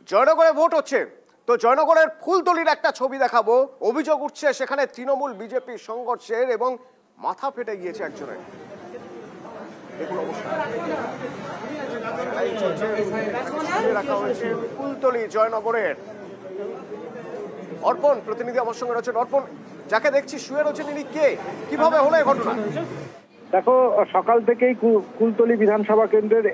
জয়নগরে vote হচ্ছে, তো জয়নগরের ফুলতলির একটা ছবি দেখাবো। অভিযোগ উঠছে সেখানে তৃণমূল বিজেপি সংঘর্ষের এবং মাথা ফেটে গিয়েছে একজনের। দেখুন অবস্থা রাখা হয়েছে ফুলতলি জয়নগরের। অর্পণ প্রতিনিধি আমার সঙ্গে রয়েছেন। অর্পণ, যাকে দেখছি শুয়ে রয়েছেন ইনি কে, কিভাবে হলো এই ঘটনা? দেখো, সকাল থেকেই কুলতলি বিধানসভা কেন্দ্রের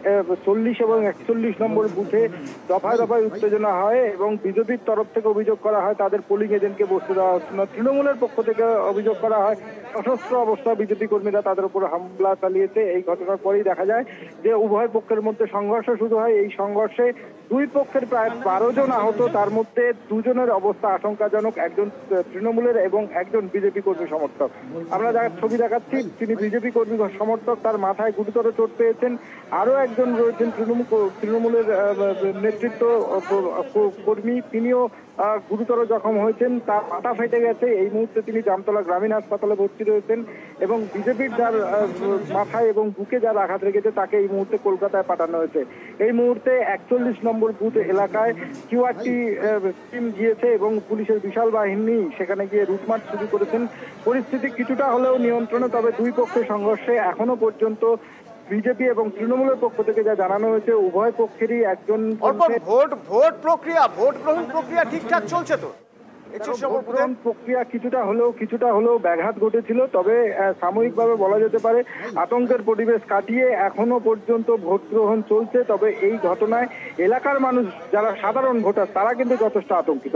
40 এবং 41 নম্বর বুথে দফায় দফায় উত্তেজনা হয় এবং বিজেপির তরফ থেকে অভিযোগ করা হয় তাদের পোলিং এজেন্টকে বসতে দেওয়া হচ্ছে না। তৃণমূলের পক্ষ থেকে অভিযোগ করা হয় সশস্ত্র অবস্থায় বিজেপি কর্মীরা তাদের উপর হামলা চালিয়েছে। এই ঘটনার পরেই দেখা যায় যে উভয় পক্ষের মধ্যে সংঘর্ষ শুরু হয়। এই সংঘর্ষে দুই পক্ষের প্রায় 12 জন আহত, তার মধ্যে দুজনের অবস্থা আশঙ্কাজনক, একজন তৃণমূলের এবং একজন বিজেপি কর্মী সমর্থক। আমরা যার ছবি দেখাচ্ছি তিনি বিজেপি কর্মী সমর্থক, তার মাথায় গুরুতর চোট পেয়েছেন। আরো একজন রয়েছেন তৃণমূলের নেতৃত্ব কর্মী, তিনিও গুরুতর জখম হয়েছেন, তার মাথা ফেটে গেছে। এই মুহূর্তে তিনি জামতলা গ্রামীণ হাসপাতালে ভর্তি রয়েছেন এবং বিজেপির যার মাথায় এবং বুকে যার আঘাত রেখেছে তাকে এই মুহূর্তে কলকাতায় পাঠানো হয়েছে। এই মুহূর্তে 41 নম্বর বুথ এলাকায় কিউআরটি টিম গিয়েছে এবং পুলিশের বিশাল বাহিনী সেখানে গিয়ে রুটমার্চ শুরু করেছেন। পরিস্থিতি কিছুটা হলেও নিয়ন্ত্রণে, তবে দুই পক্ষের সংঘর্ষে এখনো পর্যন্ত বিজেপি এবং তৃণমূলের পক্ষ থেকে যা জানানো হয়েছে উভয় পক্ষেরই একজন ভোট গ্রহণ প্রক্রিয়া ঠিকঠাক চলছে তো? প্রক্রিয়া কিছুটা হলেও ব্যাঘাত ঘটেছিল, তবে সাময়িকভাবে বলা যেতে পারে আতঙ্কের পরিবেশ কাটিয়ে এখনো পর্যন্ত ভোট গ্রহণ চলছে। তবে এই ঘটনায় এলাকার মানুষ যারা সাধারণ ভোটার তারা কিন্তু যথেষ্ট আতঙ্কিত।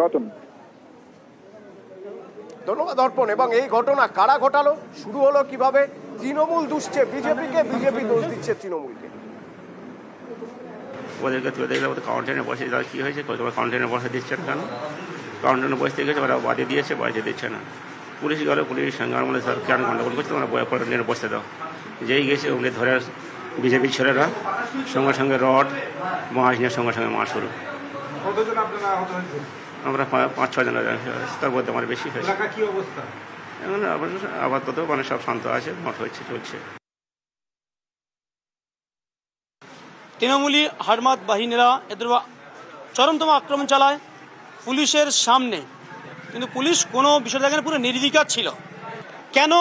ধন্যবাদ অর্পণ। এবং এই ঘটনা কারা ঘটালো, শুরু হলো কিভাবে? তৃণমূল দুষছে বিজেপিকে, বিজেপি দোষ দিচ্ছে তৃণমূলকে। ওদেরকে তুলে দেখলে ওদের কাউন্টারে বসে দেওয়া কী হয়েছে, তোমার কাউন্টারে বসে দিচ্ছে না কেন? কাউন্টারে বসতে গেছে, ওরা বাড়ি দিয়েছে, বাড়িতে দিচ্ছে না। পুলিশ গেল, পুলিশের সঙ্গে আমার মধ্যে স্যার কেন গন্ডগোল করছে, তোমরা বয়া করে নিয়ে বসতে দাও। যেই গেছে উনি ধরে বিজেপির ছেলেরা সঙ্গে সঙ্গে রড মাছ নিয়ে সঙ্গে সঙ্গে মাছ শুরু। আমরা 5-6 জন, তার মধ্যে আমার বেশি হয়েছে। এখন আপাতত মানে সব শান্ত আছে, মঠ হচ্ছে, চলছে। তৃণমূলী হারমাত বাহিনীরা এদের চরমতম আক্রমণ চালায় পুলিশের সামনে, কিন্তু পুলিশ কোনো বিষয় দেখেন, পুরো নির্বিকার ছিল। কেন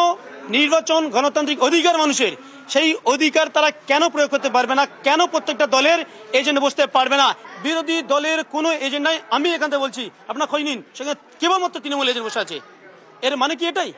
নির্বাচন গণতান্ত্রিক অধিকার মানুষের, সেই অধিকার তারা কেন প্রয়োগ করতে পারবে না? কেন প্রত্যেকটা দলের এজেন্ট বসতে পারবে না? বিরোধী দলের কোনো এজেন্ট নাই। আমি এখান থেকে বলছি, আপনার খোঁজ নিন, সেখানে কেবলমাত্র তৃণমূল এজেন্ট বসে আছে। এর মানে কি এটাই?